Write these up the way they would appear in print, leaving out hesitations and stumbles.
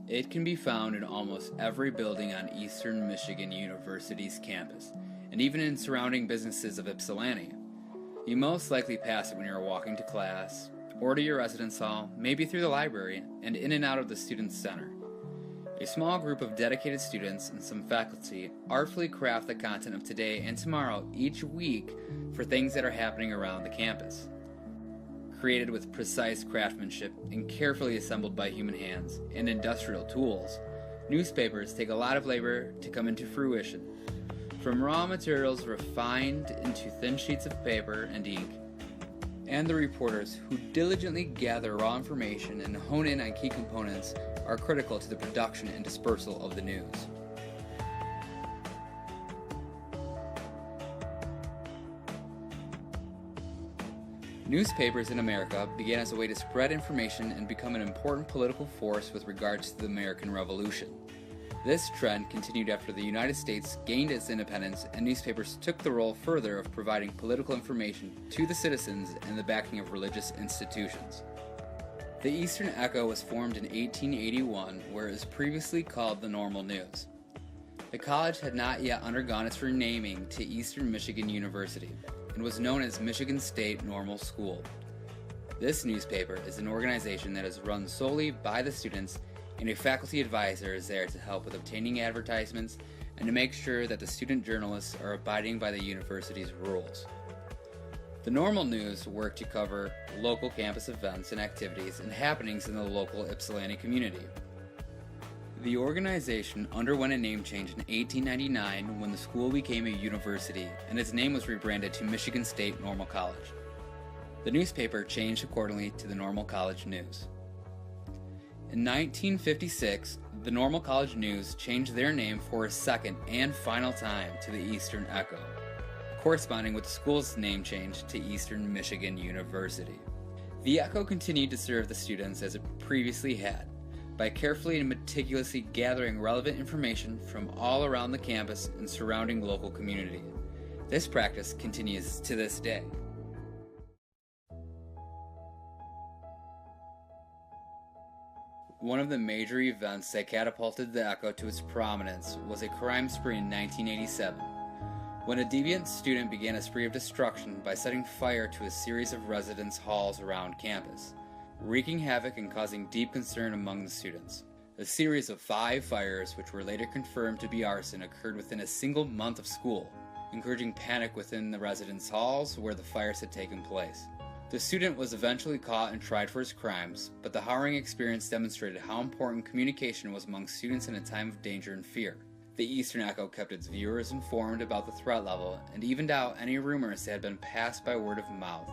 It can be found in almost every building on Eastern Michigan University's campus, and even in surrounding businesses of Ypsilanti. You most likely pass it when you're walking to class, or to your residence hall, maybe through the library, and in and out of the Student Center. A small group of dedicated students and some faculty artfully craft the content of today and tomorrow each week for things that are happening around the campus. Created with precise craftsmanship and carefully assembled by human hands and industrial tools, newspapers take a lot of labor to come into fruition. From raw materials refined into thin sheets of paper and ink, and the reporters who diligently gather raw information and hone in on key components are critical to the production and dispersal of the news. Newspapers in America began as a way to spread information and become an important political force with regards to the American Revolution. This trend continued after the United States gained its independence, and newspapers took the role further of providing political information to the citizens and the backing of religious institutions. The Eastern Echo was formed in 1881, where it was previously called the Normal News. The college had not yet undergone its renaming to Eastern Michigan University and was known as Michigan State Normal School. This newspaper is an organization that is run solely by the students, and a faculty advisor is there to help with obtaining advertisements and to make sure that the student journalists are abiding by the university's rules. The Normal News worked to cover local campus events and activities and happenings in the local Ypsilanti community. The organization underwent a name change in 1899 when the school became a university and its name was rebranded to Michigan State Normal College. The newspaper changed accordingly to the Normal College News. In 1956, the Normal College News changed their name for a second and final time to the Eastern Echo, corresponding with the school's name change to Eastern Michigan University. The Echo continued to serve the students as it previously had, by carefully and meticulously gathering relevant information from all around the campus and surrounding local community. This practice continues to this day. One of the major events that catapulted the Echo to its prominence was a crime spree in 1987, when a deviant student began a spree of destruction by setting fire to a series of residence halls around campus, wreaking havoc and causing deep concern among the students. A series of 5 fires, which were later confirmed to be arson, occurred within a single month of school, encouraging panic within the residence halls where the fires had taken place. The student was eventually caught and tried for his crimes, but the harrowing experience demonstrated how important communication was among students in a time of danger and fear. The Eastern Echo kept its viewers informed about the threat level and evened out any rumors that had been passed by word of mouth.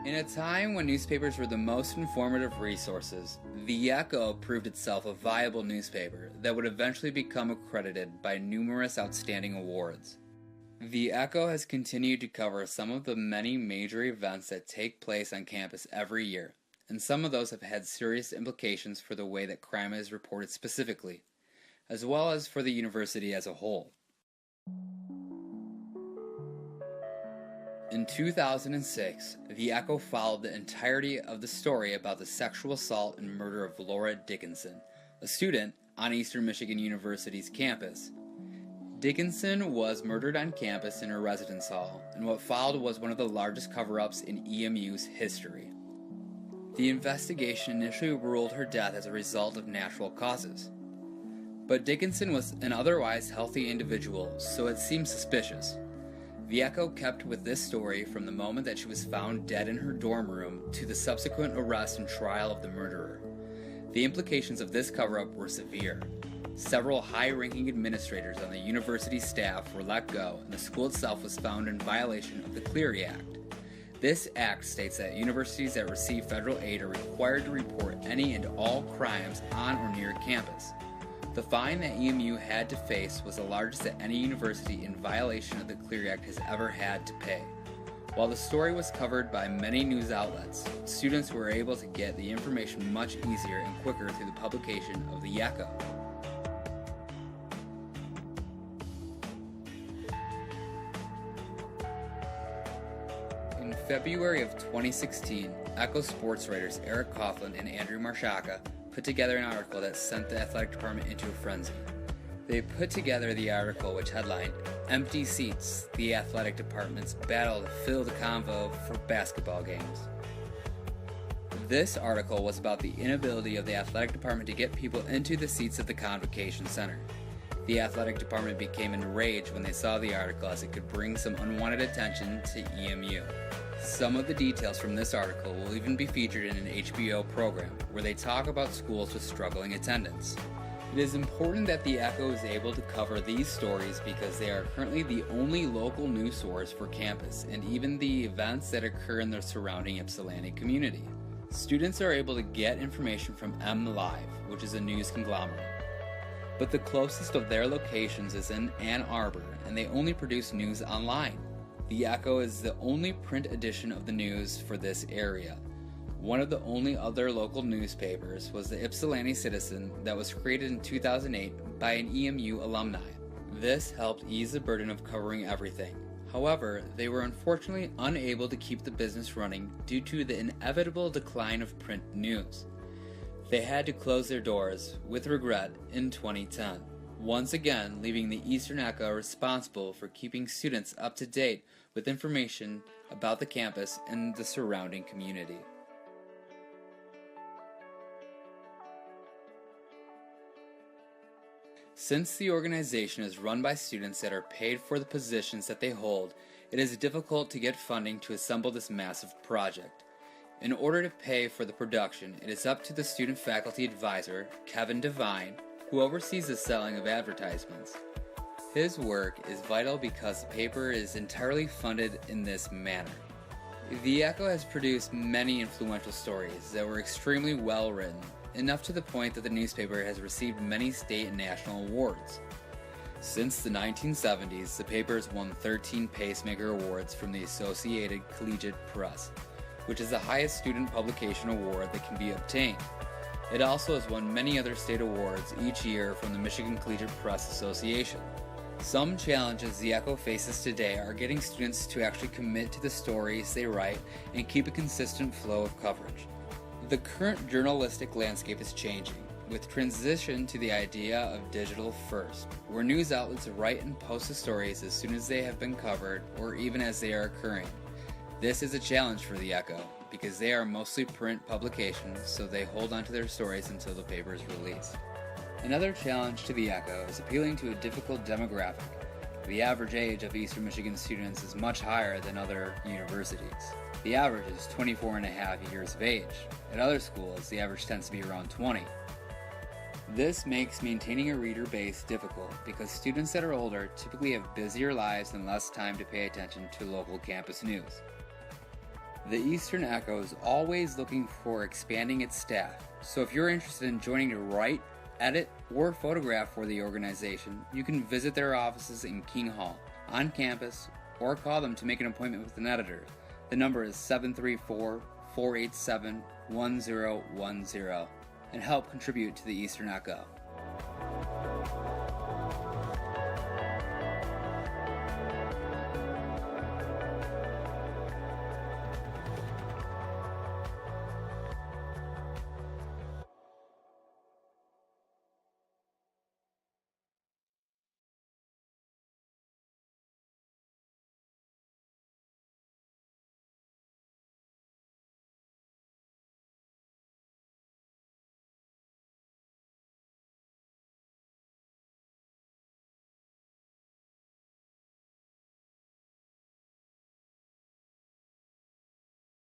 In a time when newspapers were the most informative resources, the Echo proved itself a viable newspaper that would eventually become accredited by numerous outstanding awards. The Echo has continued to cover some of the many major events that take place on campus every year, and some of those have had serious implications for the way that crime is reported specifically, as well as for the university as a whole. In 2006, the Echo followed the entirety of the story about the sexual assault and murder of Laura Dickinson, a student on Eastern Michigan University's campus. Dickinson was murdered on campus in her residence hall, and what followed was one of the largest cover-ups in EMU's history. The investigation initially ruled her death as a result of natural causes. But Dickinson was an otherwise healthy individual, so it seemed suspicious. The Echo kept with this story from the moment that she was found dead in her dorm room to the subsequent arrest and trial of the murderer. The implications of this cover-up were severe. Several high-ranking administrators on the university staff were let go, and the school itself was found in violation of the Clery Act. This act states that universities that receive federal aid are required to report any and all crimes on or near campus. The fine that EMU had to face was the largest that any university in violation of the Clery Act has ever had to pay. While the story was covered by many news outlets, students were able to get the information much easier and quicker through the publication of the Echo. In February of 2016, Echo sports writers Eric Coughlin and Andrew Marshaka put together an article that sent the athletic department into a frenzy. They put together the article which headlined, "Empty Seats, the Athletic Department's Battle to Fill the Convo for Basketball Games." This article was about the inability of the athletic department to get people into the seats at the Convocation Center. The athletic department became enraged when they saw the article as it could bring some unwanted attention to EMU. Some of the details from this article will even be featured in an HBO program where they talk about schools with struggling attendance. It is important that the Echo is able to cover these stories because they are currently the only local news source for campus and even the events that occur in the surrounding Ypsilanti community. Students are able to get information from MLive, which is a news conglomerate. But the closest of their locations is in Ann Arbor, and they only produce news online. The Echo is the only print edition of the news for this area. One of the only other local newspapers was the Ypsilanti Citizen that was created in 2008 by an EMU alumni. This helped ease the burden of covering everything. However, they were unfortunately unable to keep the business running due to the inevitable decline of print news. They had to close their doors, with regret, in 2010, once again leaving the Eastern Echo responsible for keeping students up to date with information about the campus and the surrounding community. Since the organization is run by students that are paid for the positions that they hold, it is difficult to get funding to assemble this massive project. In order to pay for the production, it is up to the student faculty advisor, Kevin Devine, who oversees the selling of advertisements. His work is vital because the paper is entirely funded in this manner. The Echo has produced many influential stories that were extremely well written, enough to the point that the newspaper has received many state and national awards. Since the 1970s, the paper has won 13 Pacemaker Awards from the Associated Collegiate Press, which is the highest student publication award that can be obtained. It also has won many other state awards each year from the Michigan Collegiate Press Association. Some challenges the Echo faces today are getting students to actually commit to the stories they write and keep a consistent flow of coverage. The current journalistic landscape is changing, with transition to the idea of digital first, where news outlets write and post the stories as soon as they have been covered or even as they are occurring. This is a challenge for the Echo, because they are mostly print publications, so they hold onto their stories until the paper is released. Another challenge to the Echo is appealing to a difficult demographic. The average age of Eastern Michigan students is much higher than other universities. The average is 24.5 years of age. At other schools, the average tends to be around 20. This makes maintaining a reader base difficult because students that are older typically have busier lives and less time to pay attention to local campus news. The Eastern Echo is always looking for expanding its staff, so if you're interested in joining to write, edit, or photograph for the organization, you can visit their offices in King Hall, on campus, or call them to make an appointment with an editor. The number is 734-487-1010 and help contribute to the Eastern Echo.